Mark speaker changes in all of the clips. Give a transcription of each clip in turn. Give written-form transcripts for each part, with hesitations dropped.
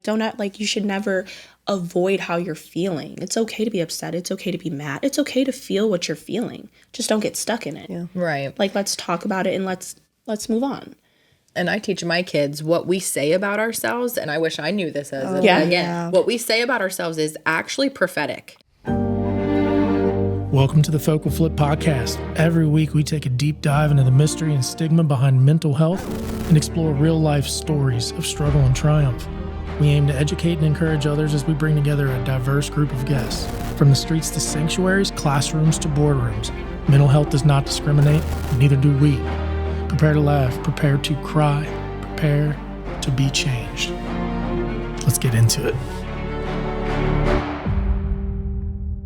Speaker 1: Don't act like you should never avoid how you're feeling. It's okay to be upset. It's okay to be mad. It's okay to feel what you're feeling. Just don't get stuck in it.
Speaker 2: Yeah.
Speaker 3: Right.
Speaker 1: Like, let's talk about it and let's move on.
Speaker 3: And I teach my kids what we say about ourselves, and I wish I knew this as what we say about ourselves is actually prophetic.
Speaker 4: Welcome to the FocalFlip Podcast. Every week we take a deep dive into the mystery and stigma behind mental health and explore real-life stories of struggle and triumph. We aim to educate and encourage others as we bring together a diverse group of guests. From the streets to sanctuaries, classrooms to boardrooms, mental health does not discriminate, and neither do we. Prepare to laugh, prepare to cry, prepare to be changed. Let's get into it.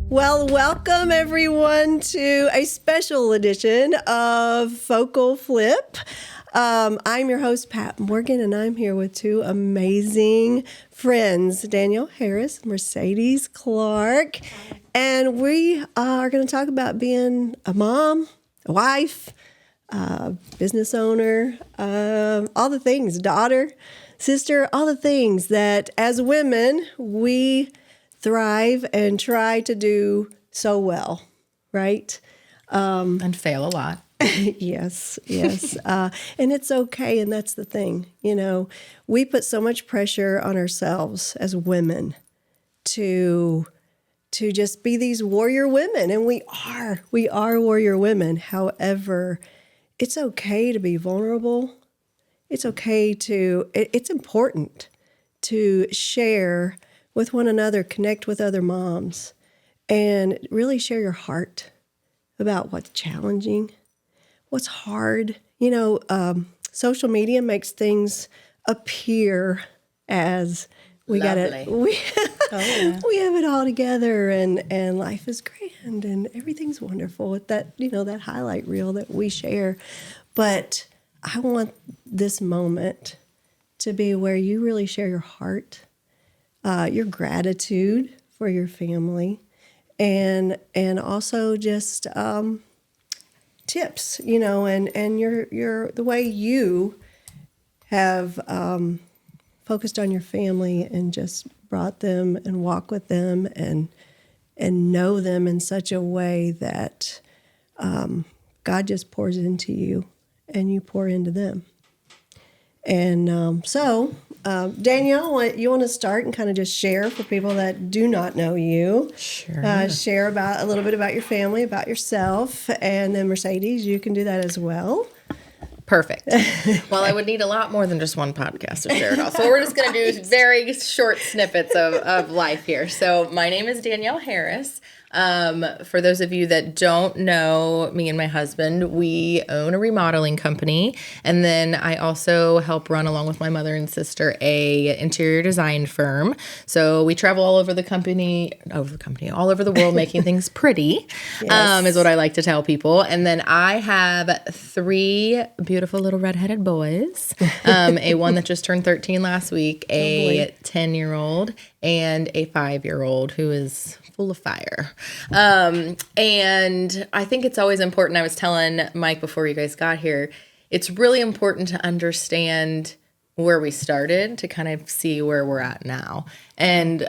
Speaker 2: Well, welcome everyone to a special edition of FocalFlip. I'm your host, Pat Morgan, and I'm here with two amazing friends, Danielle Harris and Mercedes Clarke. And we are going to talk about being a mom, a wife, business owner, all the things, daughter, sister, all the things that as women, we thrive and try to do so well, right?
Speaker 3: And fail a lot.
Speaker 2: Yes. And it's okay. And that's the thing. You know, we put so much pressure on ourselves as women to just be these warrior women. And we are warrior women. However, it's okay to be vulnerable. It's important to share with one another, connect with other moms, and really share your heart about what's challenging, what's hard. You know, social media makes things appear as we got it. We have it all together, and life is grand, and everything's wonderful with that. You know, that highlight reel that we share. But I want this moment to be where you really share your heart, your gratitude for your family, and also just tips, you know, and your the way you have focused on your family and just brought them and walk with them and know them in such a way that God just pours into you and you pour into them. And so Danielle, you want to start and kind of just share for people that do not know you.
Speaker 3: Sure.
Speaker 2: Share about a little bit about your family, about yourself, and then Mercedes, you can do that as well.
Speaker 3: Perfect. Well, I would need a lot more than just one podcast to share it all. So we're just going to do very short snippets of life here. So my name is Danielle Harris. For those of you that don't know me and my husband, we own a remodeling company. And then I also help run, along with my mother and sister, a interior design firm. So we travel all over the world making things pretty,
Speaker 2: Yes.
Speaker 3: is what I like to tell people. And then I have 3 beautiful little redheaded boys, a one that just turned 13 last week, a 10-year-old, and a 5-year-old who is full of fire. And I think it's always important. I was telling Mike before you guys got here, it's really important to understand where we started to kind of see where we're at now. And,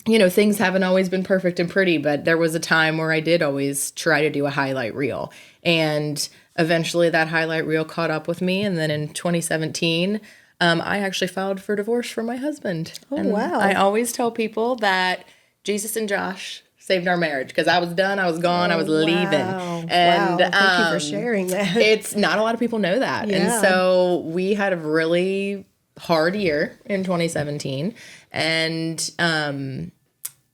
Speaker 3: you know, things haven't always been perfect and pretty, but there was a time where I did always try to do a highlight reel. And eventually that highlight reel caught up with me. And then in 2017, I actually filed for divorce from my husband.
Speaker 2: Oh,
Speaker 3: and
Speaker 2: wow.
Speaker 3: I always tell people that Jesus and Josh saved our marriage because I was done, I was gone, I was leaving.
Speaker 2: Wow.
Speaker 3: And
Speaker 2: Wow. Thank you for sharing that.
Speaker 3: It's not a lot of people know that.
Speaker 2: Yeah.
Speaker 3: And so we had a really hard year in 2017. And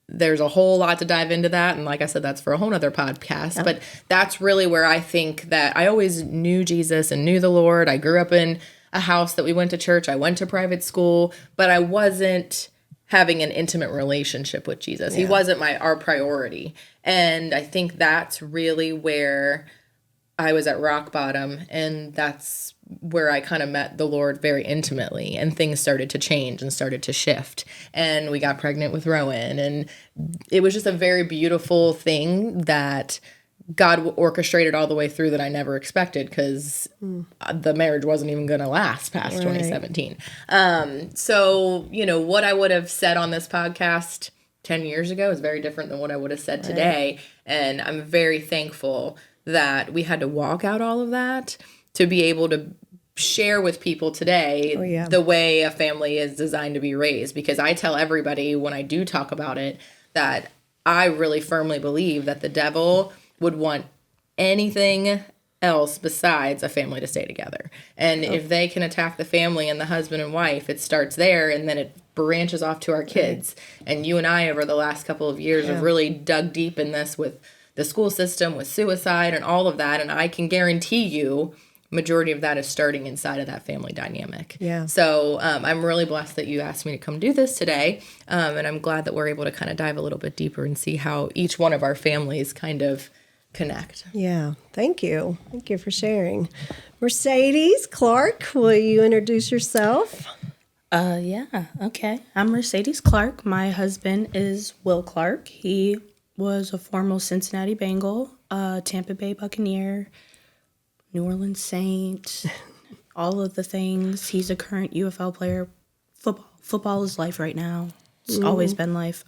Speaker 3: there's a whole lot to dive into that. And like I said, that's for a whole nother podcast. Yeah. But that's really where I think that I always knew Jesus and knew the Lord. I grew up in a house that we went to church. I went to private school, but I wasn't having an intimate relationship with Jesus. Yeah. He wasn't our priority. And I think that's really where I was at rock bottom. And that's where I kind of met the Lord very intimately. And things started to change and started to shift. And we got pregnant with Rowan. And it was just a very beautiful thing that God orchestrated all the way through that I never expected, because the marriage wasn't even going to last past 2017. So, what I would have said on this podcast 10 years ago is very different than what I would have said today. And I'm very thankful that we had to walk out all of that to be able to share with people today the way a family is designed to be raised. Because I tell everybody when I do talk about it that I really firmly believe that the devil would want anything else besides a family to stay together. And if they can attack the family and the husband and wife, it starts there, and then it branches off to our kids. And you and I, over the last couple of years, have really dug deep in this with the school system, with suicide and all of that. And I can guarantee you majority of that is starting inside of that family dynamic.
Speaker 2: Yeah.
Speaker 3: So I'm really blessed that you asked me to come do this today. And I'm glad that we're able to kind of dive a little bit deeper and see how each one of our families kind of connect.
Speaker 2: Yeah. Thank you. Thank you for sharing. Mercedes Clarke, will you introduce yourself?
Speaker 1: Yeah, okay. I'm Mercedes Clarke. My husband is Will Clarke. He was a former Cincinnati Bengal, Tampa Bay Buccaneer, New Orleans Saint, all of the things. He's a current UFL player. Football is life right now. It's always been life.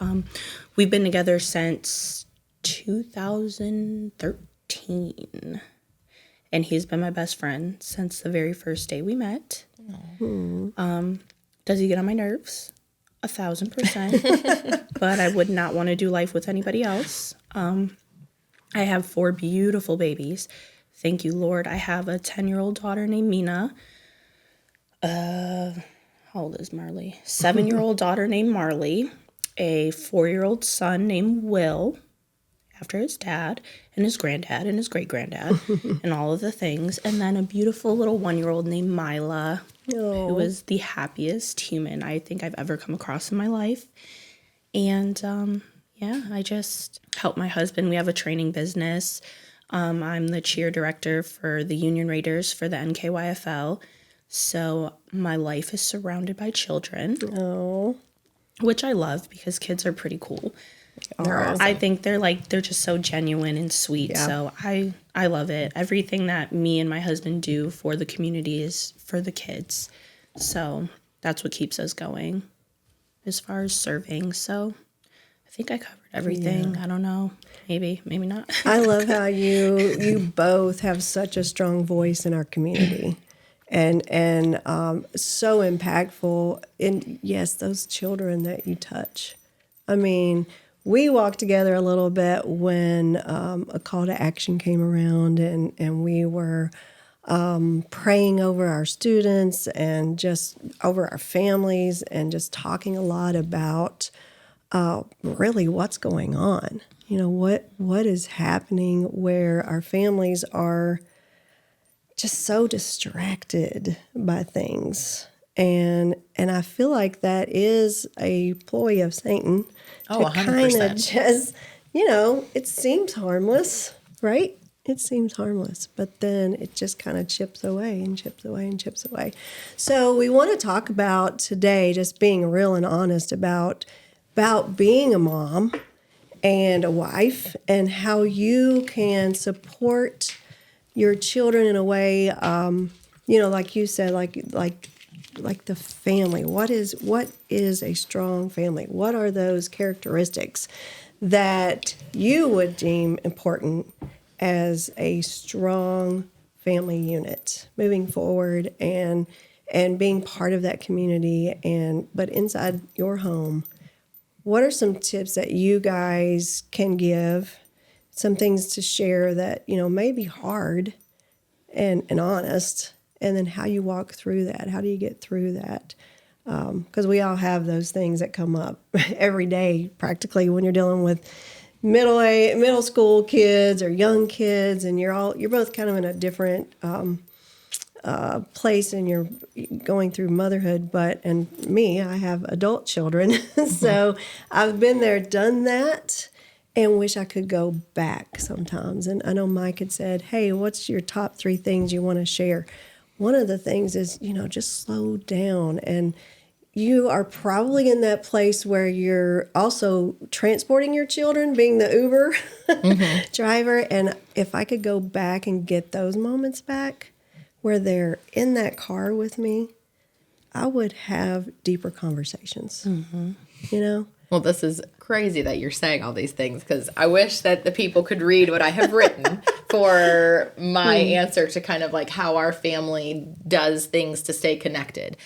Speaker 1: We've been together since 2013, and he's been my best friend since the very first day we met. Does he get on my nerves? 1,000%. But I would not want to do life with anybody else. I have 4 beautiful babies. Thank you, Lord. I have a 10-year-old daughter named Mina. How old is Marley? 7-year-old daughter named Marley. A 4-year-old son named Will, after his dad, and his granddad, and his great-granddad, and all of the things. And then a beautiful little 1-year-old named Mila, who is the happiest human I think I've ever come across in my life. And, I just help my husband. We have a training business. I'm the cheer director for the Union Raiders for the NKYFL. So my life is surrounded by children, which I love because kids are pretty cool.
Speaker 3: Awesome.
Speaker 1: I think they're just so genuine and sweet. Yeah. So I love it. Everything that me and my husband do for the community is for the kids. So that's what keeps us going as far as serving. So I think I covered everything. Yeah. I don't know. Maybe not.
Speaker 2: I love how you both have such a strong voice in our community, and so impactful. And yes, those children that you touch. I mean, we walked together a little bit when a call to action came around, and we were praying over our students and just over our families, and just talking a lot about really what's going on. What is happening where our families are just so distracted by things. And I feel like that is a ploy of Satan to
Speaker 3: 100%.
Speaker 2: kind of just, it seems harmless, right? It seems harmless, but then it just kind of chips away and chips away and chips away. So we want to talk about today just being real and honest about being a mom and a wife, and how you can support your children in a way, like you said, like the family. What is a strong family? What are those characteristics that you would deem important as a strong family unit moving forward, and being part of that community, but inside your home? What are some tips that you guys can give, some things to share that, may be hard and honest, and then how you walk through that? How do you get through that? Because we all have those things that come up every day, practically, when you're dealing with middle school kids or young kids, and you're both kind of in a different place, and you're going through motherhood. And me, I have adult children, so I've been there, done that, and wish I could go back sometimes. And I know Mike had said, "Hey, what's your top 3 things you want to share?" One of the things is, just slow down and you are probably in that place where you're also transporting your children, being the Uber driver. And if I could go back and get those moments back where they're in that car with me, I would have deeper conversations, you know?
Speaker 3: Well, this is crazy that you're saying all these things, because I wish that the people could read what I have written for my answer to kind of like how our family does things to stay connected.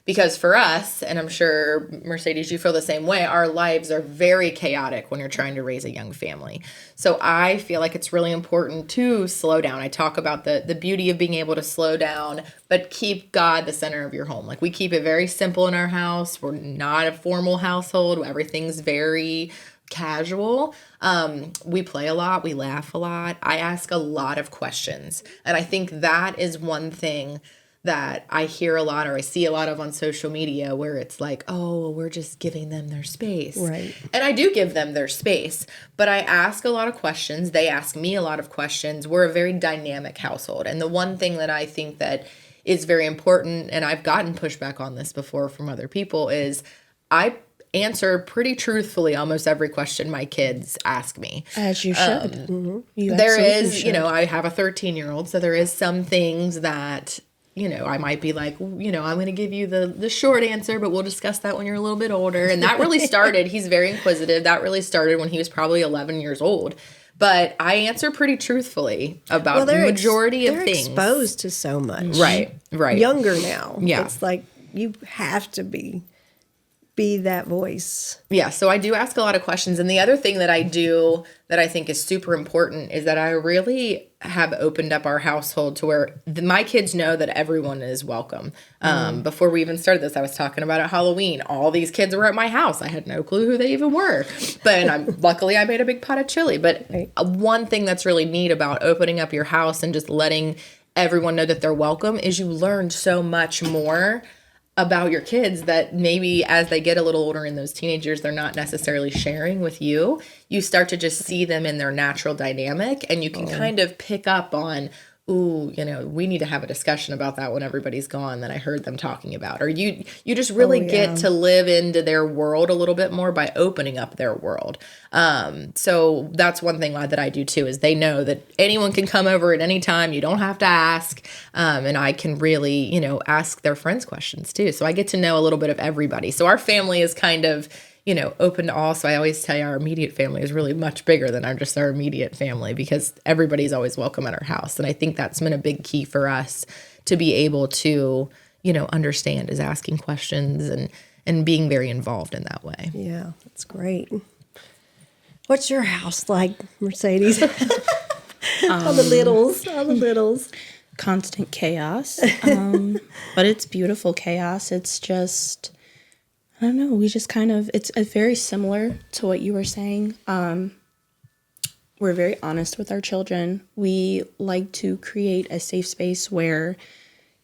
Speaker 3: Because for us, and I'm sure, Mercedes, you feel the same way, our lives are very chaotic when you're trying to raise a young family. So I feel like it's really important to slow down. I talk about the beauty of being able to slow down, but keep God the center of your home. Like, we keep it very simple in our house. We're not a formal household. Everything's very casual. We play a lot. We laugh a lot. I ask a lot of questions. And I think that is one thing that I hear a lot, or I see a lot of on social media, where it's like, oh, we're just giving them their space.
Speaker 2: Right.
Speaker 3: And I do give them their space, but I ask a lot of questions. They ask me a lot of questions. We're a very dynamic household. And the one thing that I think that is very important, and I've gotten pushback on this before from other people, is I answer pretty truthfully almost every question my kids ask me.
Speaker 1: As you should.
Speaker 3: There is, I have a 13-year-old, so there is some things that, I might be like, I'm going to give you the short answer, but we'll discuss that when you're a little bit older. And that really started, he's very inquisitive. That really started when he was probably 11 years old. But I answer pretty truthfully about the majority of things.
Speaker 2: They're exposed to so much.
Speaker 3: Right.
Speaker 2: Younger now.
Speaker 3: Yeah.
Speaker 2: It's like you have to be that voice.
Speaker 3: Yeah, so I do ask a lot of questions. And the other thing that I do that I think is super important is that I really have opened up our household to where my kids know that everyone is welcome. Before we even started this, I was talking about at Halloween. All these kids were at my house. I had no clue who they even were. But luckily I made a big pot of chili. But one thing that's really neat about opening up your house and just letting everyone know that they're welcome is you learn so much more about your kids that maybe as they get a little older in those teenage years, they're not necessarily sharing with you. You start to just see them in their natural dynamic, and you can kind of pick up on, ooh, we need to have a discussion about that when everybody's gone that I heard them talking about. Or you just really get to live into their world a little bit more by opening up their world. So that's one thing that I do too, is they know that anyone can come over at any time. You don't have to ask. And I can really, ask their friends questions too. So I get to know a little bit of everybody. So our family is kind of, open to all. So I always tell you our immediate family is really much bigger than our immediate family, because everybody's always welcome at our house. And I think that's been a big key for us to be able to, understand, is asking questions and being very involved in that way.
Speaker 2: Yeah, that's great. What's your house like, Mercedes? All the littles.
Speaker 1: Constant chaos. But it's beautiful chaos. It's just, I don't know, we just kind of, it's very similar to what you were saying. We're very honest with our children. We like to create a safe space where,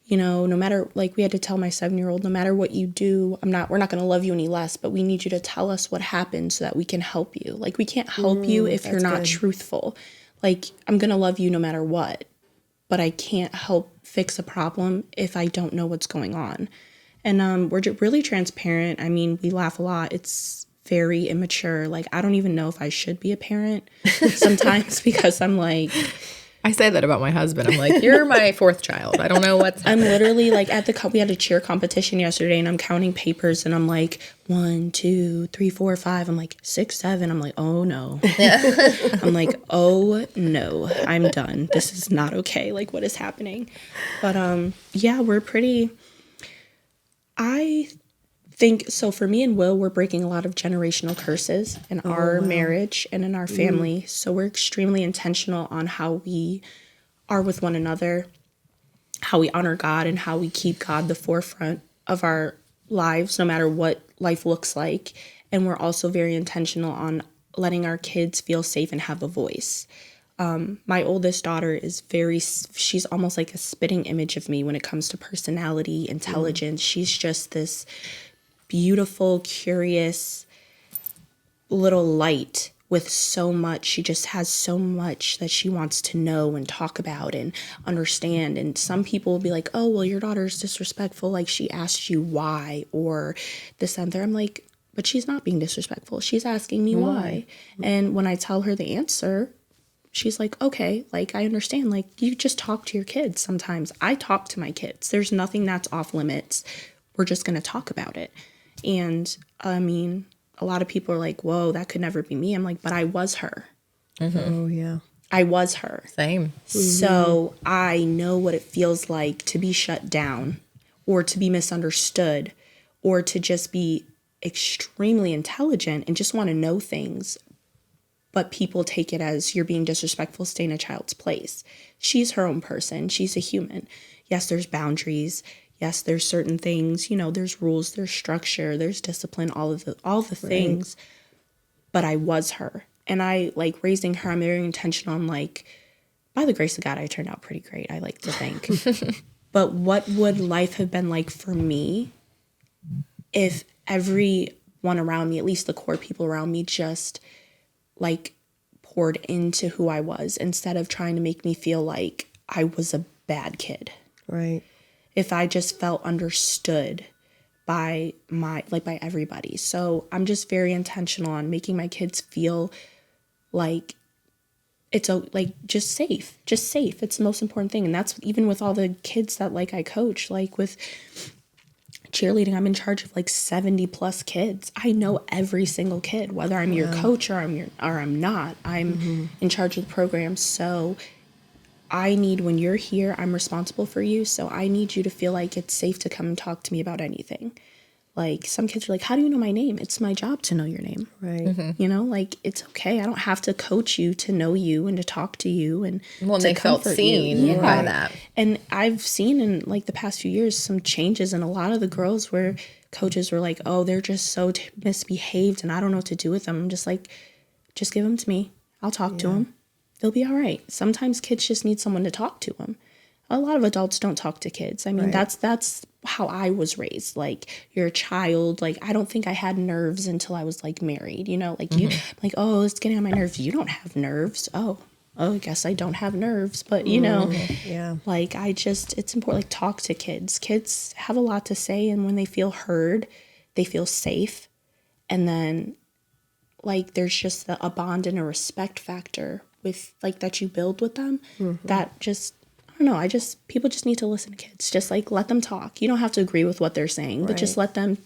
Speaker 1: no matter, like we had to tell my 7-year-old, no matter what you do, we're not going to love you any less, but we need you to tell us what happened so that we can help you. Like, we can't help you if you're not truthful. Like, I'm going to love you no matter what, but I can't help fix a problem if I don't know what's going on. And we're really transparent. I mean, we laugh a lot. It's very immature. Like, I don't even know if I should be a parent sometimes because I'm like...
Speaker 3: I say that about my husband. I'm like, you're my fourth child. I don't know what's happening.
Speaker 1: I'm literally like we had a cheer competition yesterday, and I'm counting papers, and I'm like 1, 2, 3, 4, 5. I'm like 6, 7. I'm like, oh no. I'm like, oh no, I'm done. This is not okay. Like, what is happening? But we're pretty. I think so. For me and Will, we're breaking a lot of generational curses in our marriage and in our family. So we're extremely intentional on how we are with one another, how we honor God, and how we keep God the forefront of our lives, no matter what life looks like. And we're also very intentional on letting our kids feel safe and have a voice. My oldest daughter is she's almost like a spitting image of me when it comes to personality, intelligence. She's just this beautiful, curious little light with so much. She just has so much that she wants to know and talk about and understand. And some people will be like, oh, well, your daughter's disrespectful. Like, she asked you why, or this and there. I'm like, but she's not being disrespectful. She's asking me why. And when I tell her the answer, she's like, okay, like, I understand. Like, you just talk to your kids sometimes. I talk to my kids. There's nothing that's off limits. We're just going to talk about it. And I mean, a lot of people are like, whoa, that could never be me. I'm like, but I was her.
Speaker 2: Oh, yeah.
Speaker 1: I was her.
Speaker 3: Same.
Speaker 1: So I know what it feels like to be shut down, or to be misunderstood, or to just be extremely intelligent and just want to know things. But people take it as you're being disrespectful, stay in a child's place. She's her own person. She's a human. Yes, there's boundaries. Yes, there's certain things, you know, there's rules, there's structure, there's discipline, all the things. But I was her. And I, like, raising her, I'm very intentional. I'm like, by the grace of God, I turned out pretty great, I like to think. But what would life have been like for me if everyone around me, at least the core people around me, just, like, poured into who I was instead of trying to make me feel like I was a bad kid.
Speaker 2: Right.
Speaker 1: If I just felt understood by by everybody. So I'm just very intentional on making my kids feel like it's just safe. It's the most important thing. And that's even with all the kids that, like, I coach, like with cheerleading, I'm in charge of like 70 plus kids. I know every single kid, whether I'm your coach or I'm not. I'm in charge of the program. So I need, when you're here, I'm responsible for you. So I need you to feel like it's safe to come and talk to me about anything. Like, some kids are like, how do you know my name? It's my job to know your name.
Speaker 2: Right.
Speaker 1: You know, like, it's okay. I don't have to coach you to know you and to talk to you and
Speaker 3: Well,
Speaker 1: to
Speaker 3: they felt
Speaker 1: comfort
Speaker 3: seen
Speaker 1: you.
Speaker 3: by that.
Speaker 1: And I've seen in, like, the past few years some changes in a lot of the girls where coaches were like, oh, they're just so misbehaved and I don't know what to do with them. I'm just like, just give them to me. I'll talk to them. They'll be all right. Sometimes kids just need someone to talk to them. A lot of adults don't talk to kids. I mean, that's how I was raised. Like, you're a child. Like, I don't think I had nerves until I was, like, married. You know, like, you, like, oh, it's getting on my nerves. You don't have nerves. Oh, I guess I don't have nerves. But, you know, like, it's important. Like, talk to kids. Kids have a lot to say. And when they feel heard, they feel safe. And then, like, there's just a bond and a respect factor with, like, that you build with them that just, I don't know, people just need to listen to kids. Just, like, let them talk. You don't have to agree with what they're saying, but just let them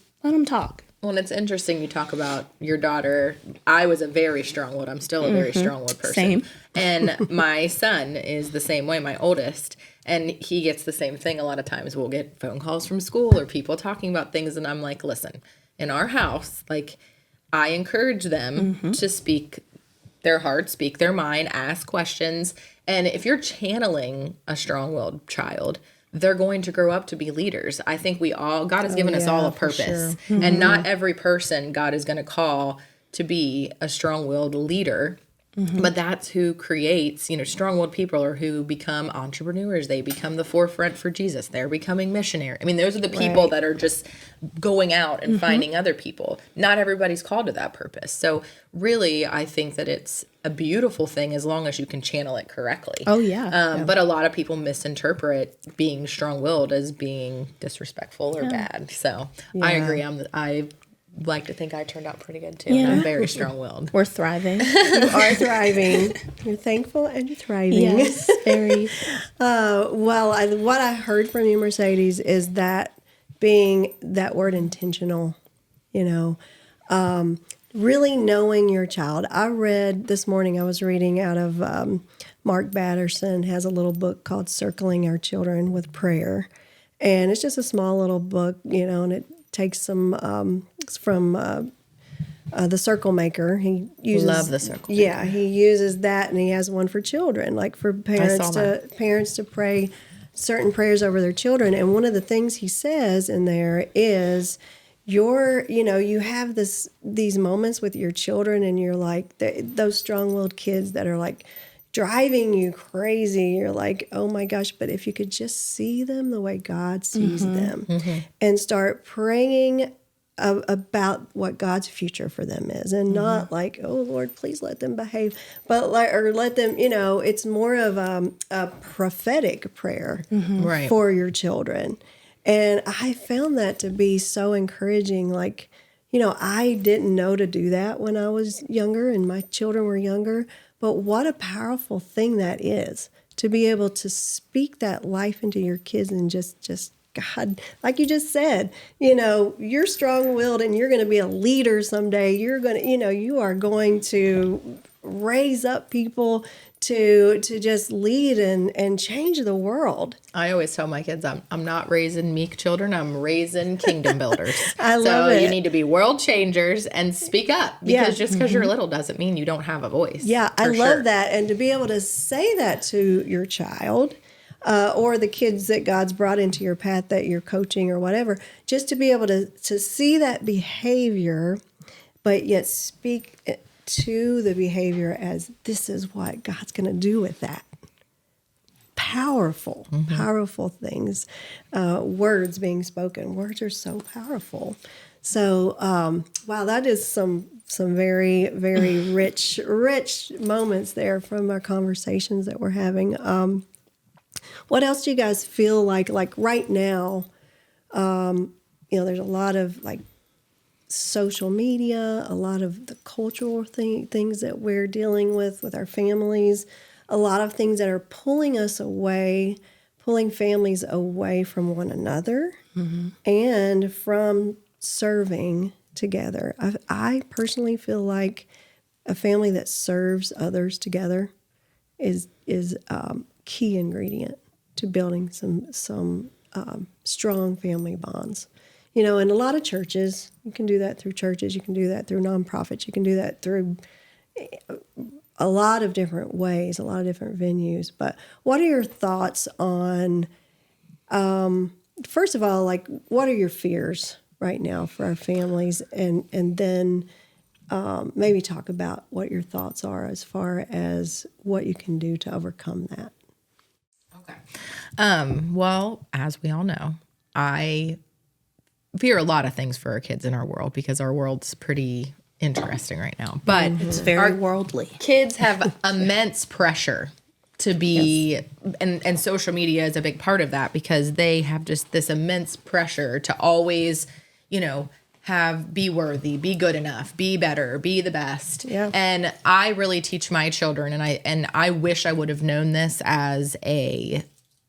Speaker 1: talk.
Speaker 3: Well, and it's interesting you talk about your daughter. I was a very strong-willed. I'm still a very strong-willed person.
Speaker 1: Same.
Speaker 3: And my son is the same way, my oldest. And he gets the same thing. A lot of times we'll get phone calls from school or people talking about things. And I'm like, listen, in our house, like, I encourage them to speak their heart, speak their mind, ask questions. And if you're channeling a strong-willed child, they're going to grow up to be leaders. I think God has given us all a purpose. Sure. And not every person God is going to call to be a strong-willed leader. But that's who creates, strong-willed people are who become entrepreneurs. They become the forefront for Jesus. They're becoming missionary. I mean, those are the people that are just going out and finding other people. Not everybody's called to that purpose. So really, I think that it's a beautiful thing as long as you can channel it correctly.
Speaker 1: Oh, yeah.
Speaker 3: But a lot of people misinterpret being strong-willed as being disrespectful or bad. So I agree. I like to think I turned out pretty good too.
Speaker 1: Yeah.
Speaker 3: And I'm very strong-willed.
Speaker 1: We're thriving.
Speaker 2: You are thriving. You're thankful and you're thriving.
Speaker 1: Yes, very.
Speaker 2: What I heard from you, Mercedes, is that being that word intentional, really knowing your child. I read this morning, I was reading out of Mark Batterson has a little book called Circling Our Children with Prayer. And it's just a small little book, and it takes some from the Circle Maker. He uses
Speaker 3: Love the Circle Maker.
Speaker 2: Yeah, he uses that, and he has one for children, like for parents to pray certain prayers over their children. And one of the things he says in there is you have these moments with your children, and you're like those strong-willed kids that are like driving you crazy. You're like, oh my gosh, but if you could just see them the way God sees them and start praying about what God's future for them is, and not like, oh Lord, please let them behave, but or let them, it's more of a prophetic prayer
Speaker 3: Right.
Speaker 2: for your children. And I found that to be so encouraging. Like, I didn't know to do that when I was younger and my children were younger, but what a powerful thing that is, to be able to speak that life into your kids and just God, like you just said, you're strong-willed and you're going to be a leader someday. You're going to, you are going to raise up people to just lead and change the world.
Speaker 3: I always tell my kids I'm not raising meek children. I'm raising kingdom builders.
Speaker 2: I love it.
Speaker 3: So you need to be world changers and speak up, because just because you're little doesn't mean you don't have a voice.
Speaker 2: Yeah, I love that. And to be able to say that to your child, or the kids that God's brought into your path that you're coaching or whatever, just to be able to see that behavior, but yet speak to the behavior as this is what God's going to do with that. Powerful things. Words being spoken. Words are so powerful. So, wow, that is some very, very rich moments there from our conversations that we're having. What else do you guys feel like right now? There's a lot of social media, a lot of the cultural things that we're dealing with our families, a lot of things that are pulling families away from one another and from serving together. I personally feel like a family that serves others together is key ingredient to building some strong family bonds. In a lot of churches, you can do that through churches, you can do that through nonprofits, you can do that through a lot of different ways, a lot of different venues. But what are your thoughts on, first of all, what are your fears right now for our families? And then maybe talk about what your thoughts are as far as what you can do to overcome that.
Speaker 3: Okay. Well, as we all know, I fear a lot of things for our kids in our world, because our world's pretty interesting right now. But
Speaker 1: It's very worldly.
Speaker 3: Kids have immense pressure to be, and social media is a big part of that, because they have just this immense pressure to always, be worthy, be good enough, be better, be the best.
Speaker 2: Yeah.
Speaker 3: And I really teach my children, and I wish I would have known this as a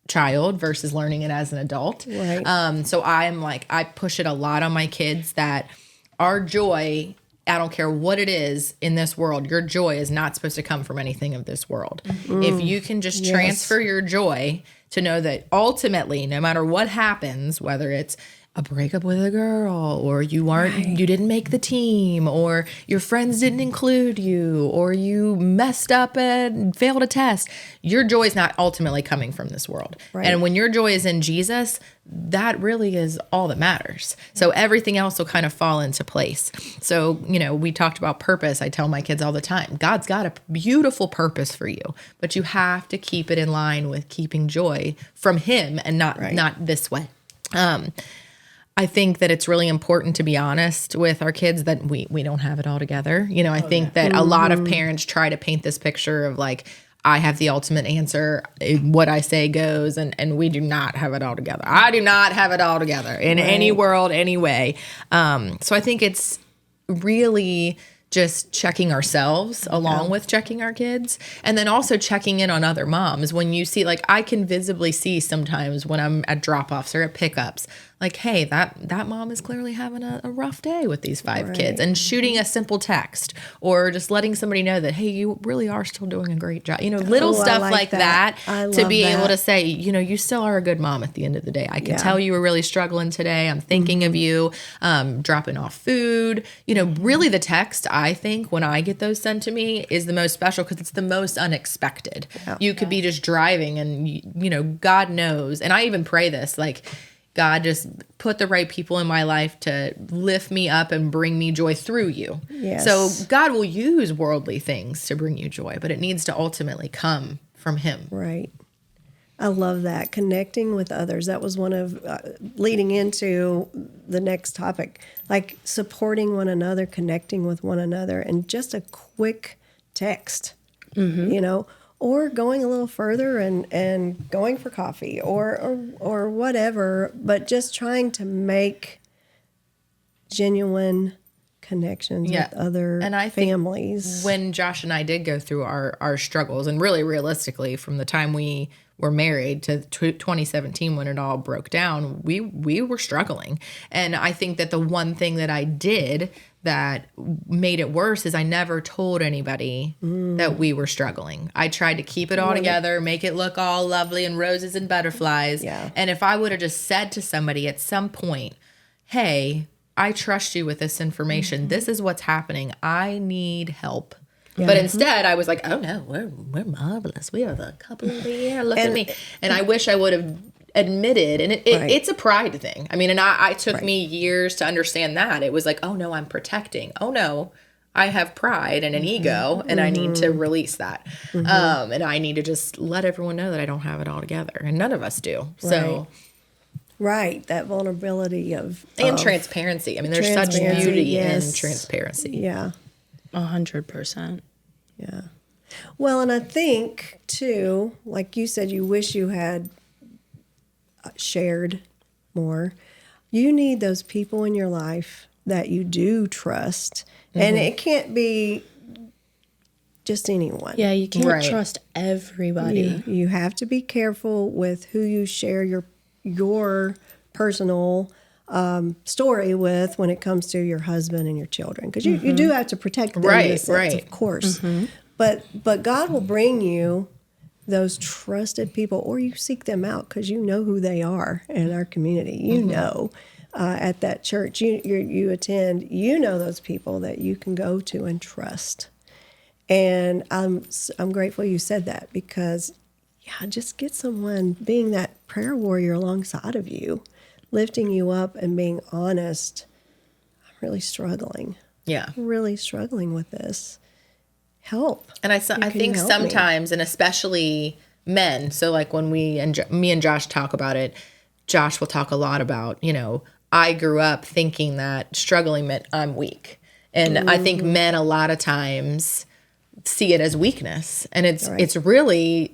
Speaker 3: child versus learning it as an adult.
Speaker 2: Right.
Speaker 3: So I push it a lot on my kids that our joy, I don't care what it is in this world, your joy is not supposed to come from anything of this world. If you can just transfer your joy to know that ultimately, no matter what happens, whether it's a breakup with a girl, or you didn't make the team, or your friends didn't include you, or you messed up and failed a test, your joy is not ultimately coming from this world.
Speaker 2: Right.
Speaker 3: And when your joy is in Jesus, that really is all that matters. So everything else will kind of fall into place. So, we talked about purpose. I tell my kids all the time, God's got a beautiful purpose for you, but you have to keep it in line with keeping joy from Him and not this way. I think that it's really important to be honest with our kids that we don't have it all together. I think that a lot of parents try to paint this picture of I have the ultimate answer. What I say goes, and we do not have it all together. I do not have it all together in any world, any way. So I think it's really just checking ourselves along with checking our kids, and then also checking in on other moms. When you see, I can visibly see sometimes when I'm at drop-offs or at pickups, hey, that mom is clearly having a rough day with these 5 kids, and shooting a simple text or just letting somebody know that, hey, you really are still doing a great job. Little stuff like that to be able to say, you still are a good mom at the end of the day. I can tell you were really struggling today. I'm thinking of you, dropping off food. Really the text, I think, when I get those sent to me is the most special, because it's the most unexpected. You could be just driving and, God knows. And I even pray this, God, just put the right people in my life to lift me up and bring me joy through you.
Speaker 2: Yes.
Speaker 3: So God will use worldly things to bring you joy, but it needs to ultimately come from Him.
Speaker 2: Right. I love that. Connecting with others. That was one of leading into the next topic, like supporting one another, connecting with one another, and just a quick text, or going a little further and going for coffee or whatever, but just trying to make genuine connections with other families.
Speaker 3: When Josh and I did go through our struggles, and really realistically from the time we were married to 2017 when it all broke down, we were struggling. And I think that the one thing that I did that made it worse is I never told anybody that we were struggling. I tried to keep it all together, make it look all lovely and roses and butterflies. Yeah. And if I would have just said to somebody at some point, hey, I trust you with this information. This is what's happening. I need help. Yeah. But instead, I was like, oh, no, we're marvelous. We are the couple of the year. Look at me. And I wish I would have admitted. And it's a pride thing. I mean, and I took me years to understand that. It was like, oh, no, I'm protecting. Oh, no, I have pride and an ego, and I need to release that. And I need to just let everyone know that I don't have it all together. And none of us do. So...
Speaker 2: Right, that vulnerability and
Speaker 3: transparency. I mean, there's such beauty in transparency.
Speaker 2: Yeah,
Speaker 1: 100%.
Speaker 2: Yeah. Well, and I think too, like you said, you wish you had shared more. You need those people in your life that you do trust, and it can't be just anyone.
Speaker 1: Yeah, you can't trust everybody.
Speaker 2: You have to be careful with who you share your personal story with when it comes to your husband and your children, because you do have to protect them in a sense, of course. But God will bring you those trusted people, or you seek them out because you know who they are in our community. You know, at that church you attend, you know those people that you can go to and trust. And I'm grateful you said that, because just get someone being that prayer warrior alongside of you, lifting you up and being honest. I'm really struggling.
Speaker 3: Yeah.
Speaker 2: Really struggling with this. Help.
Speaker 3: And I think sometimes, and especially men, so like when me and Josh talk about it, Josh will talk a lot about, I grew up thinking that struggling meant I'm weak. And I think men a lot of times see it as weakness, and it's really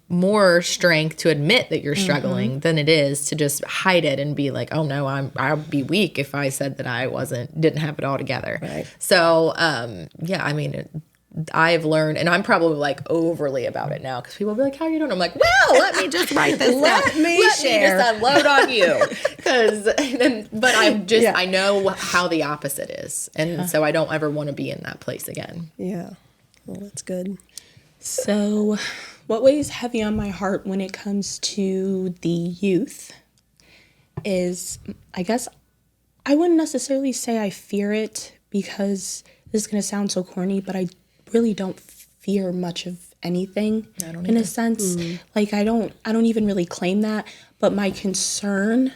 Speaker 3: more strength to admit that you're struggling than it is to just hide it and be like, oh no, I'll be weak if I said that I didn't have it all together.
Speaker 2: Right.
Speaker 3: So I mean, I've learned, and I'm probably like overly about it now, because people will be like, how are you doing? I'm like, well, let me just write this
Speaker 2: let me just
Speaker 3: unload on you, but I know how the opposite is, and so I don't ever want to be in that place again.
Speaker 2: Yeah. Well, that's good.
Speaker 1: So, what weighs heavy on my heart when it comes to the youth is, I guess, I wouldn't necessarily say I fear it, because this is going to sound so corny, but I really don't fear much of anything in a sense. Like, I don't even really claim that, but my concern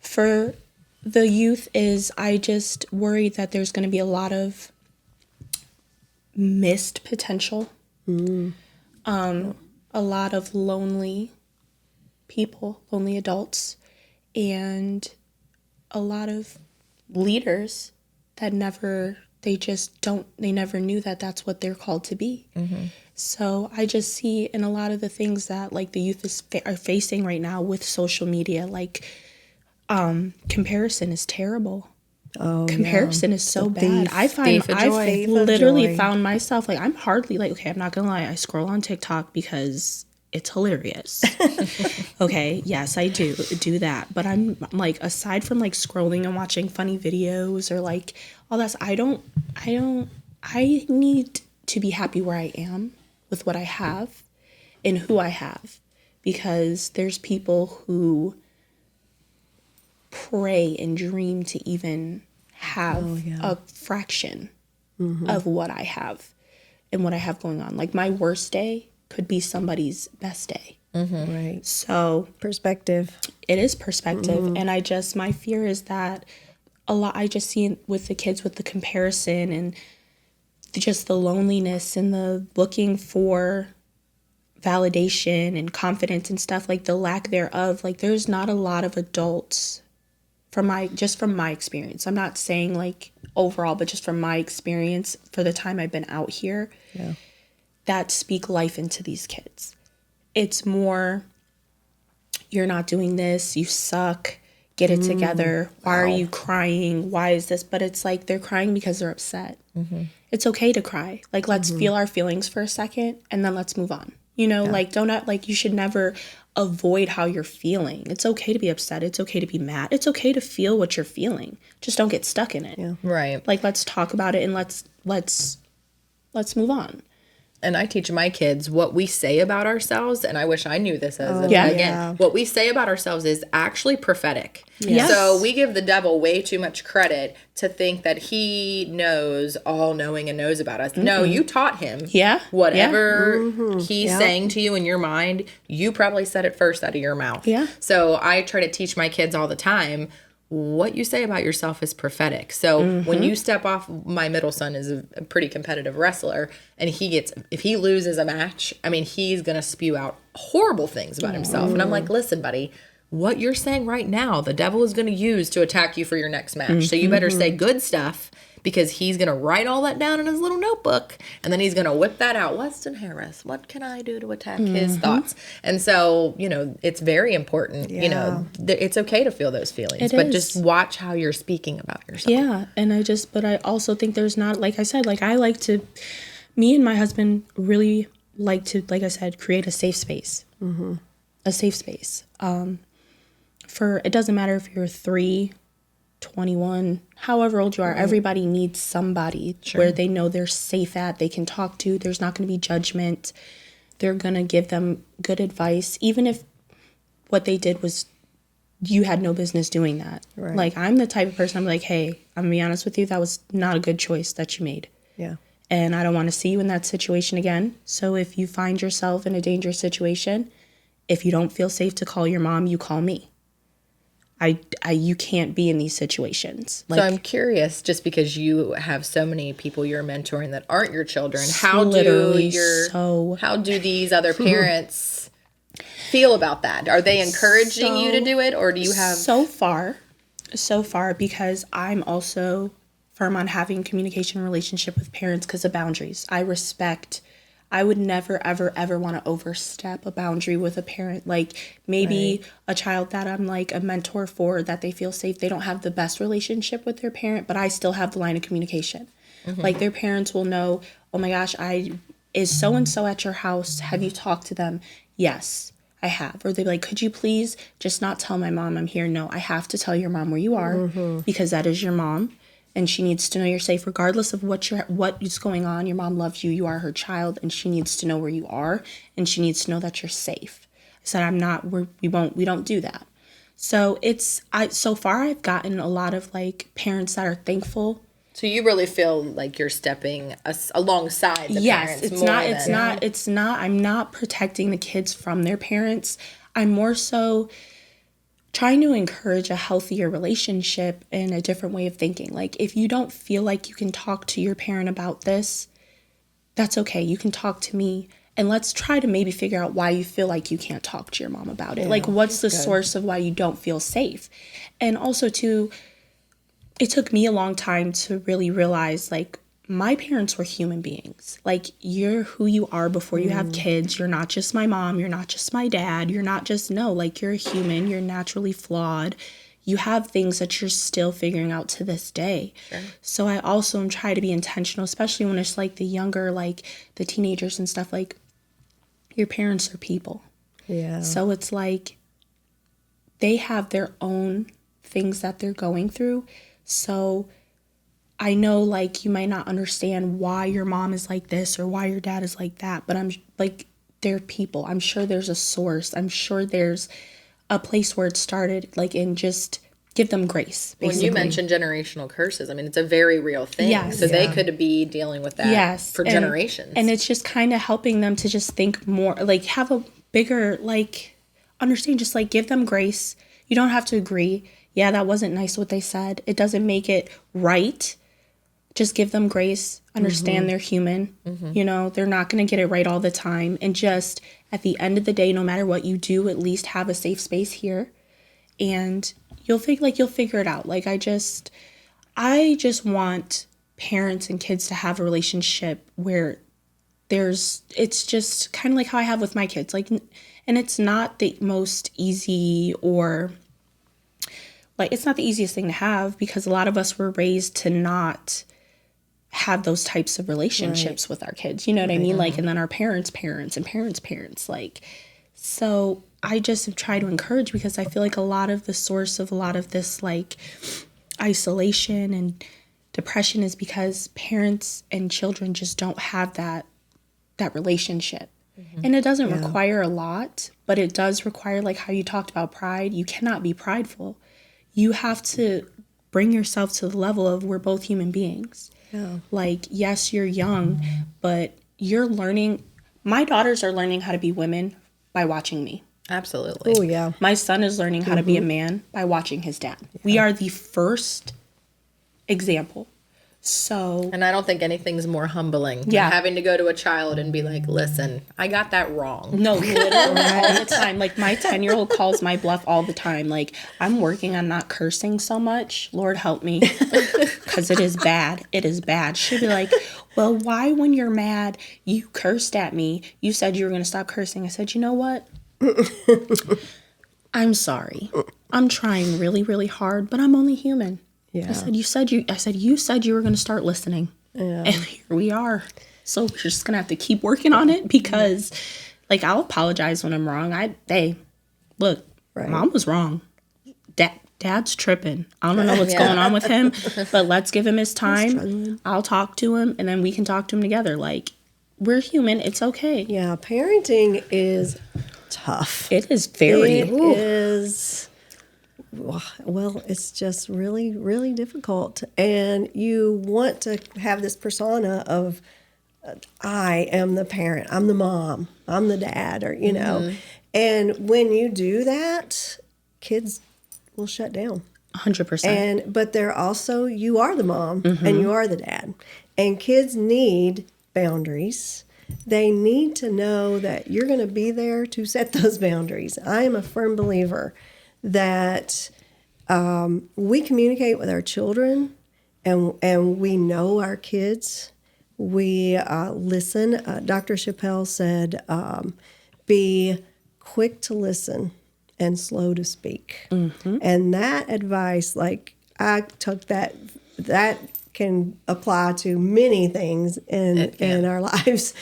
Speaker 1: for the youth is I just worry that there's going to be a lot of missed potential, a lot of lonely people, lonely adults, and a lot of leaders that never knew that that's what they're called to be. So I just see in a lot of the things that like the youth are facing right now with social media, like comparison is terrible. Comparison is so bad. I've literally found myself like, I'm hardly like, okay, I'm not gonna lie, I scroll on TikTok because it's hilarious. Okay, yes, I do that, but I'm like, aside from like scrolling and watching funny videos or like all that, I need to be happy where I am with what I have and who I have, because there's people who pray and dream to even have a fraction of what I have and what I have going on. Like, my worst day could be somebody's best day.
Speaker 2: Right.
Speaker 1: So
Speaker 2: perspective.
Speaker 1: It is perspective. And my fear is that I just see with the kids, with the comparison and just the loneliness and the looking for validation and confidence and stuff, like the lack thereof, like there's not a lot of adults from my experience. I'm not saying like overall, but just from my experience for the time I've been out here, that speak life into these kids. It's more, you're not doing this, you suck, get it together. Why are you crying? Why is this? But it's like they're crying because they're upset. It's okay to cry. Like, let's feel our feelings for a second and then let's move on. You know, like, don't act like you should never avoid how you're feeling. It's okay to be upset. It's okay to be mad. It's okay to feel what you're feeling. Just don't get stuck in it.
Speaker 2: Yeah.
Speaker 3: Right.
Speaker 1: Like, let's talk about it and let's move on.
Speaker 3: And I teach my kids what we say about ourselves, and I wish I knew this what we say about ourselves is actually prophetic.
Speaker 1: Yes.
Speaker 3: So we give the devil way too much credit to think that he knows, all knowing and knows about us. No, you taught him.
Speaker 1: Yeah.
Speaker 3: Whatever he's saying to you in your mind, you probably said it first out of your mouth.
Speaker 1: Yeah.
Speaker 3: So I try to teach my kids all the time, what you say about yourself is prophetic. So when you step off, my middle son is a pretty competitive wrestler, and if he loses a match, I mean, he's going to spew out horrible things about himself. And I'm like, listen, buddy, what you're saying right now, the devil is going to use to attack you for your next match. So you better say good stuff, because he's going to write all that down in his little notebook, and then he's going to whip that out. Weston Harris, what can I do to attack his thoughts? And so, you know, it's very important, you know, it's okay to feel those feelings, but just watch how you're speaking about yourself.
Speaker 1: Yeah. And but I also think there's not, like I said, like me and my husband really like to, like I said, create a safe space. A safe space. It doesn't matter if you're 3, 21, however old you are, everybody needs somebody where they know they're safe at, they can talk to, there's not going to be judgment. They're going to give them good advice, even if what they did was, you had no business doing that.
Speaker 2: Right.
Speaker 1: Like, I'm the type of person, I'm like, hey, I'm going to be honest with you, that was not a good choice that you made.
Speaker 2: Yeah.
Speaker 1: And I don't want to see you in that situation again. So if you find yourself in a dangerous situation, if you don't feel safe to call your mom, you call me. You can't be in these situations. Like,
Speaker 3: so I'm curious, just because you have so many people you're mentoring that aren't your children, how do these other parents feel about that? Are they encouraging you to do it, or do you have...
Speaker 1: So far, because I'm also firm on having communication relationship with parents because of boundaries. I would never, ever, ever want to overstep a boundary with a parent. Like, maybe a child that I'm like a mentor for, that they feel safe, they don't have the best relationship with their parent, but I still have the line of communication. Like, their parents will know, oh my gosh, is so-and-so at your house? Have you talked to them? Yes, I have. Or they're like, could you please just not tell my mom I'm here? No, I have to tell your mom where you are, because that is your mom. And she needs to know you're safe regardless of what is going on. Your mom loves you. You are her child, and she needs to know where you are, and she needs to know that you're safe. I said, we don't do that. So so far I've gotten a lot of like parents that are thankful.
Speaker 3: So you really feel like you're stepping alongside the parents.
Speaker 1: It's not. I'm not protecting the kids from their parents. I'm more so trying to encourage a healthier relationship and a different way of thinking. Like, if you don't feel like you can talk to your parent about this, that's okay. You can talk to me, and let's try to maybe figure out why you feel like you can't talk to your mom about it. Like, what's the source of why you don't feel safe? And also, too, it took me a long time to really realize, like, my parents were human beings. Like, you're who you are before you have kids. You're not just my mom. You're not just my dad. You're not just, like, you're a human. You're naturally flawed. You have things that you're still figuring out to this day. Sure. So I also am trying to be intentional, especially when it's like the younger, like the teenagers and stuff. Like, your parents are people.
Speaker 2: Yeah.
Speaker 1: So it's like they have their own things that they're going through. So I know, like, you might not understand why your mom is like this or why your dad is like that, but I'm like, they're people. I'm sure there's a source. I'm sure there's a place where it started, like, and just give them grace, basically.
Speaker 3: When you mention generational curses, I mean, it's a very real thing.
Speaker 1: Yes.
Speaker 3: So they could be dealing with that for generations. And
Speaker 1: it's just kind of helping them to just think more, like, have a bigger, like, understand, just, like, give them grace. You don't have to agree. Yeah, that wasn't nice what they said. It doesn't make it right. just give them grace, understand they're human. You know, they're not going to get it right all the time. And just at the end of the day, no matter what you do, at least have a safe space here. And you'll figure it out. Like, I just want parents and kids to have a relationship where it's just kind of like how I have with my kids. Like, and it's not the most easy or like, it's not the easiest thing to have because a lot of us were raised to not have those types of relationships with our kids. You know what I mean? Like, and then our parents' parents, like, so I just have tried to encourage because I feel like a lot of the source of a lot of this, like, isolation and depression is because parents and children just don't have that relationship. And it doesn't require a lot, but it does require, like how you talked about pride. You cannot be prideful. You have to bring yourself to the level of we're both human beings. Yeah. Like, yes, you're young, but you're learning. My daughters are learning how to be women by watching me.
Speaker 3: Absolutely.
Speaker 2: Oh, yeah.
Speaker 1: My son is learning how to be a man by watching his dad. Yeah. We are the first example. So,
Speaker 3: and I don't think anything's more humbling than having to go to a child and be like, listen, I got that wrong.
Speaker 1: No, literally all the time. Like, my 10-year-old calls my bluff all the time. Like, I'm working on not cursing so much. Lord help me. Because it is bad. It is bad. She'll be like, well, why when you're mad, you cursed at me? You said you were going to stop cursing. I said, you know what? I'm sorry. I'm trying really, really hard, but I'm only human. Yeah. I said you said you were going to start listening. Yeah. And here we are. So we're just going to have to keep working on it because like I'll apologize when I'm wrong. Look, Mom was wrong. Dad's tripping. I don't know what's going on with him, but let's give him his time. I'll talk to him and then we can talk to him together. Like, we're human. It's okay.
Speaker 2: Yeah, parenting is tough.
Speaker 1: It is very.
Speaker 2: It is. Well, it's just really, really difficult. And you want to have this persona of, I am the parent, I'm the mom, I'm the dad, or, you know. And when you do that, kids will shut down.
Speaker 1: 100%.
Speaker 2: But they're also, you are the mom and you are the dad. And kids need boundaries. They need to know that you're going to be there to set those boundaries. I am a firm believer that we communicate with our children and we know our kids. We listen. Dr. Chappelle said, be quick to listen and slow to speak. And that advice, like, I took that can apply to many things in our lives.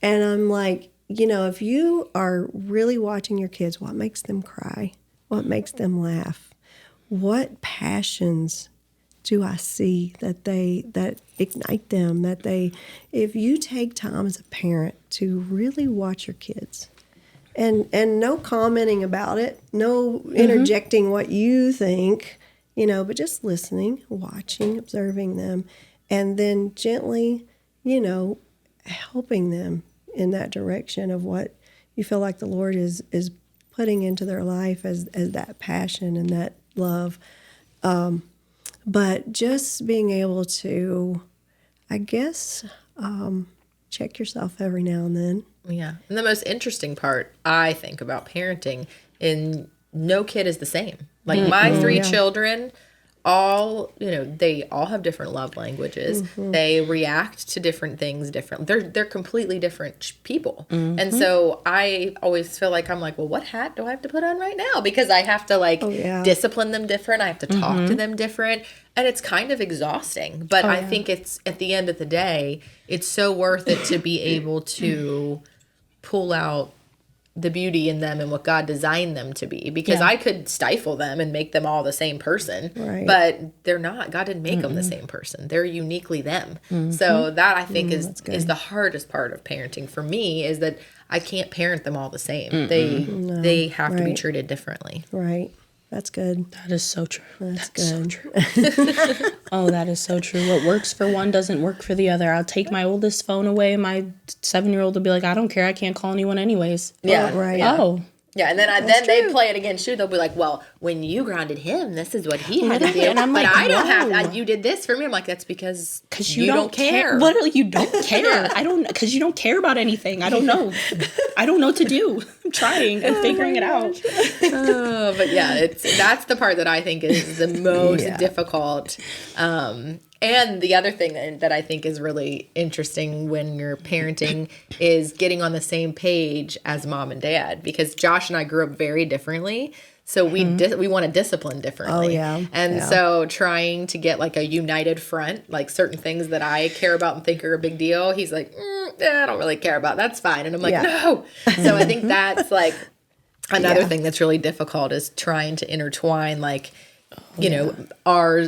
Speaker 2: And I'm like, you know, if you are really watching your kids, what makes them cry? What makes them laugh? What passions do I see that ignite them? If you take time as a parent to really watch your kids, and no commenting about it, no interjecting what you think, you know, but just listening, watching, observing them, and then gently, you know, helping them in that direction of what you feel like the Lord is putting into their life as that passion and that love. But just being able to, I guess, check yourself every now and then.
Speaker 3: Yeah. And the most interesting part, I think, about parenting, and no kid is the same. Like my three children, they all have different love languages. They react to different things differently. They're completely different people. And so I always feel like I'm like, well, what hat do I have to put on right now? Because I have to discipline them different. I have to talk to them different. And it's kind of exhausting. But I think it's, at the end of the day, it's so worth it to be able to pull out the beauty in them and what God designed them to be, because I could stifle them and make them all the same person, but they're not. God didn't make them the same person. They're uniquely them. So that, I think, is the hardest part of parenting for me, is that I can't parent them all the same. They have to be treated differently.
Speaker 2: Right. That's good.
Speaker 1: That is so true.
Speaker 2: That's good.
Speaker 1: So true. Oh, that is so true. What works for one doesn't work for the other. I'll take my oldest phone away. My 7-year-old will be like, I don't care. I can't call anyone anyways.
Speaker 3: Yeah.
Speaker 2: Oh, right.
Speaker 1: Oh,
Speaker 3: Yeah, and then they play it against you. They'll be like, "Well, when you grounded him, this is what he had to do."
Speaker 1: And I'm like,
Speaker 3: "But I don't
Speaker 1: whoa.
Speaker 3: have. You did this for me." I'm like, "That's because you don't care."
Speaker 1: Literally, you don't care. Because you don't care about anything. I don't know. I don't know what to do. I'm trying and figuring it out.
Speaker 3: But yeah, that's the part that I think is the most difficult. And the other thing that I think is really interesting when you're parenting is getting on the same page as mom and dad, because Josh and I grew up very differently. So we want to discipline differently.
Speaker 2: Oh, yeah.
Speaker 3: And so trying to get like a united front, like certain things that I care about and think are a big deal, he's like, I don't really care about. That's fine. And I'm like, no. So I think that's like another thing that's really difficult is trying to intertwine like, you know,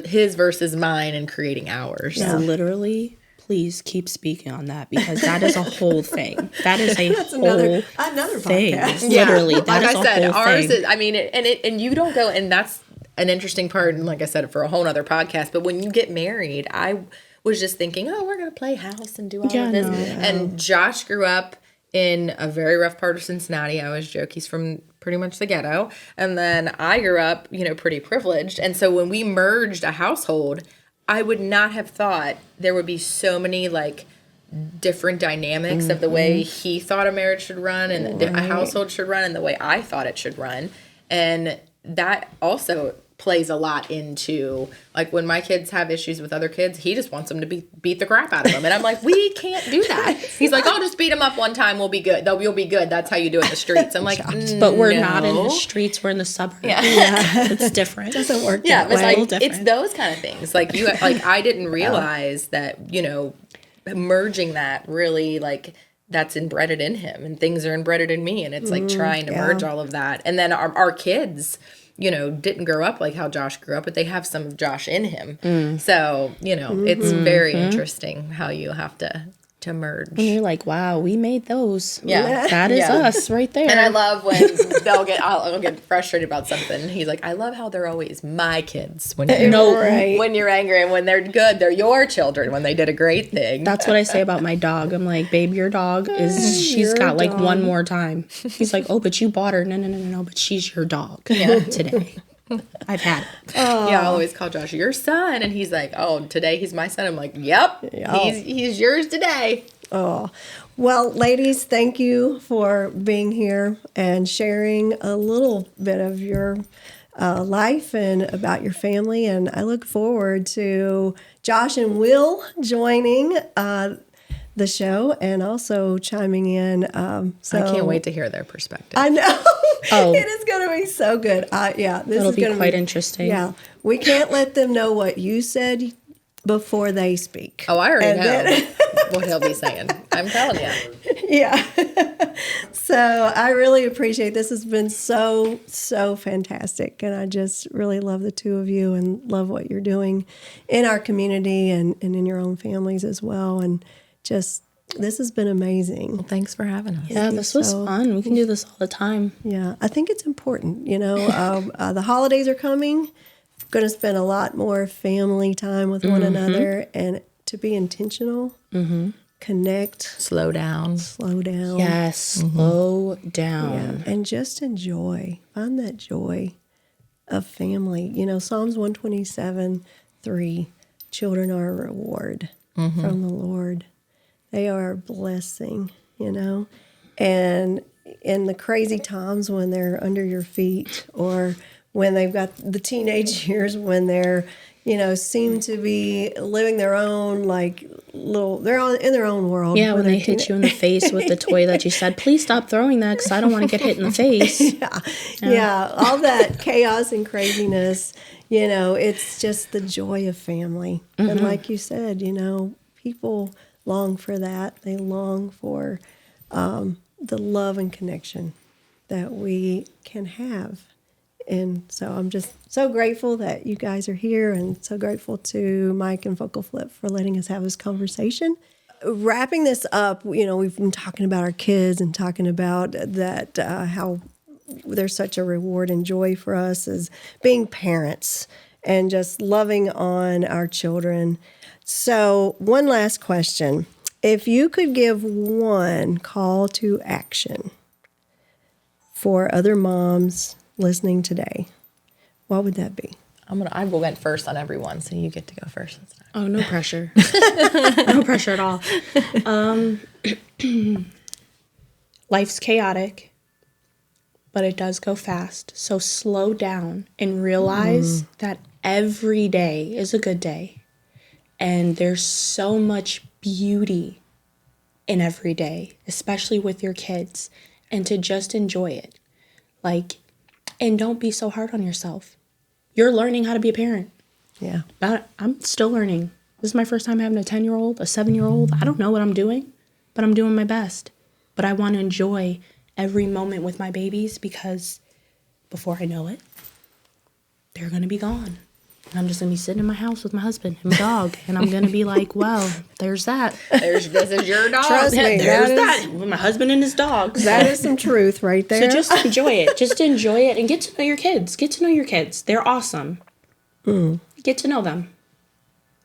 Speaker 3: his versus mine and creating ours.
Speaker 1: Yeah. Literally, please keep speaking on that, because that is a whole thing. That is another
Speaker 2: thing.
Speaker 1: Podcast. Literally, that
Speaker 3: like
Speaker 1: is
Speaker 3: I said,
Speaker 1: a whole
Speaker 3: ours
Speaker 1: thing.
Speaker 3: is. I mean, and you don't go, and that's an interesting part. And like I said, for a whole other podcast. But when you get married, I was just thinking, oh, we're gonna play house and do all of this. And Josh grew up in a very rough part of Cincinnati. I always joke he's from pretty much the ghetto. And then I grew up, you know, pretty privileged. And so when we merged a household, I would not have thought there would be so many like different dynamics of the way he thought a marriage should run and a household should run and the way I thought it should run. And that also plays a lot into like when my kids have issues with other kids, he just wants them to beat the crap out of them. And I'm like, we can't do that. He's like, I'll just beat them up one time. We'll be good. You'll be good. That's how you do it in the streets. I'm like,
Speaker 1: but we're not in the streets. We're in the suburbs. Yeah. It's different.
Speaker 2: It doesn't work
Speaker 3: that
Speaker 2: way.
Speaker 3: Like, it's those kind of things. Like I didn't realize that, you know, merging that really like that's embedded in him and things are embedded in me. And it's like trying to merge all of that. And then our kids, you know, didn't grow up like how Josh grew up, but they have some of Josh in him. So, you know, it's very interesting how you have to merge.
Speaker 1: And you're like, wow, we made those.
Speaker 3: Yeah.
Speaker 1: That is us right there.
Speaker 3: And I love when I'll get frustrated about something. He's like, I love how they're always my kids. When you're angry, and when they're good, they're your children when they did a great thing.
Speaker 1: That's what I say about my dog. I'm like, babe, your dog she's got like one more time. He's like, oh, but you bought her. No, but she's your dog today. I've had it.
Speaker 3: Yeah, I always call Josh your son, and he's like, "Oh, today he's my son." I'm like, "Yep, he's yours today."
Speaker 2: Oh, well, ladies, thank you for being here and sharing a little bit of your life and about your family. And I look forward to Josh and Will joining the show and also chiming in. I
Speaker 3: can't wait to hear their perspective.
Speaker 2: I know. It is going to be so good. This is going to be
Speaker 1: quite interesting.
Speaker 2: Yeah. We can't let them know what you said before they speak.
Speaker 3: Oh, I already know what he'll be saying. I'm telling you.
Speaker 2: Yeah. So I really appreciate this. Has been so fantastic. And I just really love the two of you and love what you're doing in our community and in your own families as well. And just, this has been amazing.
Speaker 3: Well, thanks for having us.
Speaker 1: Yeah, this was fun. We can do this all the time.
Speaker 2: Yeah, I think it's important. You know, the holidays are coming. Going to spend a lot more family time with one another, and to be intentional, connect,
Speaker 3: slow down.
Speaker 1: Yes, slow down,
Speaker 2: and just enjoy. Find that joy of family. You know, Psalms 127:3. Children are a reward from the Lord. They are a blessing, you know. And in the crazy times when they're under your feet or when they've got the teenage years when they're, you know, seem to be living their own, like, they're in their own world.
Speaker 1: Yeah, when they hit you in the face with the toy that you said, please stop throwing that because I don't want to get hit in the face.
Speaker 2: Yeah, all that chaos and craziness, you know, it's just the joy of family. And like you said, you know, people long for that. They long for the love and connection that we can have. And so I'm just so grateful that you guys are here and so grateful to Mike and FocalFlip for letting us have this conversation. Wrapping this up, you know, we've been talking about our kids and talking about that, how there's such a reward and joy for us as being parents and just loving on our children. So one last question. If you could give one call to action for other moms listening today, what would that be?
Speaker 3: I went first on everyone, so you get to go first this time.
Speaker 1: Oh, no pressure. No pressure at all. Life's chaotic, but it does go fast. So slow down and realize that every day is a good day. And there's so much beauty in every day, especially with your kids, and to just enjoy it. And don't be so hard on yourself. You're learning how to be a parent.
Speaker 2: Yeah.
Speaker 1: But I'm still learning. This is my first time having a 10-year-old, a 7-year-old. I don't know what I'm doing, but I'm doing my best. But I want to enjoy every moment with my babies because before I know it, they're going to be gone. And I'm just going to be sitting in my house with my husband and my dog. And I'm going to be like, well, there's that.
Speaker 3: This is your dog.
Speaker 2: Trust me,
Speaker 1: There's that. With my husband and his dog.
Speaker 2: That is some truth right there.
Speaker 1: So just enjoy it. Just enjoy it and get to know your kids. Get to know your kids. They're awesome. Get to know them.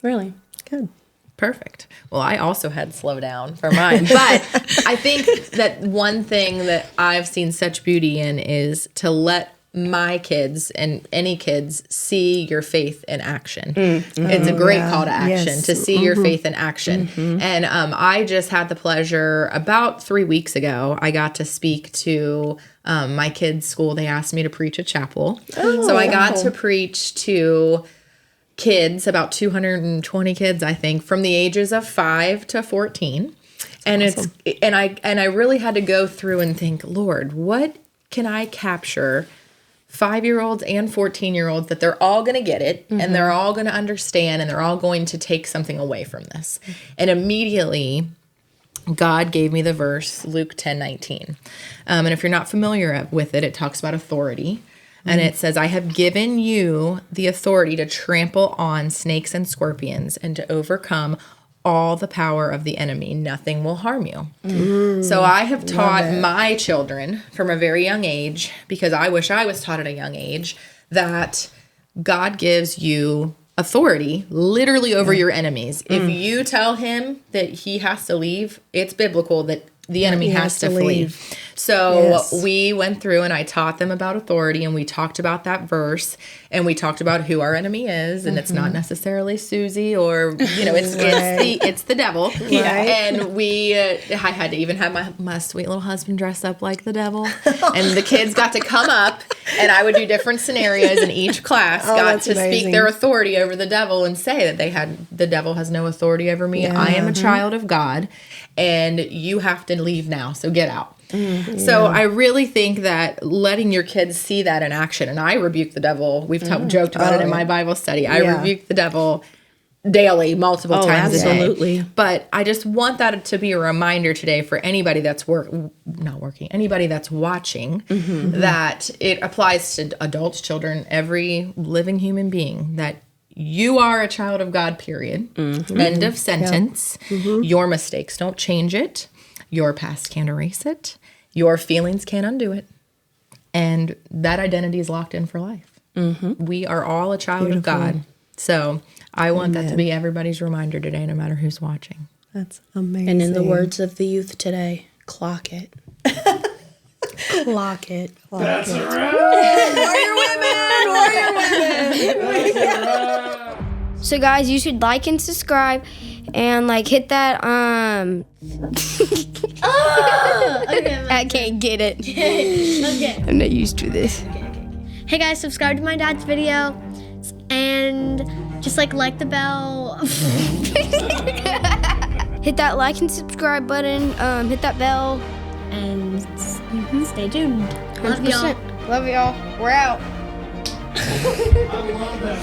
Speaker 1: Really.
Speaker 2: Good.
Speaker 3: Perfect. Well, I also had slow down for mine. But I think that one thing that I've seen such beauty in is to let my kids and any kids see your faith in action. It's a great call to action to see your faith in action. And I just had the pleasure about 3 weeks ago, I got to speak to my kids' school. They asked me to preach at chapel. So I got to preach to kids, about 220 kids, I think, from the ages of 5 to 14. And awesome. I really had to go through and think, Lord, what can I capture 5-year-olds and 14-year-olds that they're all going to get it and they're all going to understand and they're all going to take something away from this. And immediately God gave me the verse, Luke 10:19. And if you're not familiar with it, it talks about authority. And it says, I have given you the authority to trample on snakes and scorpions and to overcome all the power of the enemy. Nothing will harm you. So I have taught my children from a very young age, because I wish I was taught at a young age, that God gives you authority literally over your enemies. If you tell him that he has to leave, it's biblical that the enemy has to flee. So we went through and I taught them about authority, and we talked about that verse, and we talked about who our enemy is, and it's not necessarily Susie or, it's the devil. And I had to even have my sweet little husband dress up like the devil, and the kids got to come up, and I would do different scenarios, and each class got to speak their authority over the devil and say that the devil has no authority over me. I am a child of God, and you have to leave now, so get out. So I really think that letting your kids see that in action, and I rebuke the devil. We've joked about it in my Bible study. I rebuke the devil daily, multiple times a day.
Speaker 1: Absolutely.
Speaker 3: But I just want that to be a reminder today for anybody that's anybody that's watching, that it applies to adults, children, every living human being, that you are a child of God, period. End of sentence. Your mistakes don't change it. Your past can't erase it. Your feelings can't undo it. And that identity is locked in for life. We are all a child of God. So I want that to be everybody's reminder today, no matter who's watching.
Speaker 2: That's amazing.
Speaker 1: And in the words of the youth today, clock it. Clock it.
Speaker 4: That's a wrap.
Speaker 2: Warrior women.
Speaker 5: So guys, you should like and subscribe and hit that I can't get it.
Speaker 6: Okay.
Speaker 5: I'm not used to this.
Speaker 6: Hey guys, subscribe to my dad's video and just like the bell.
Speaker 5: Hit that like and subscribe button, hit that bell.
Speaker 6: And stay tuned. Love y'all.
Speaker 5: 100%. Love y'all. We're out.
Speaker 4: I love that.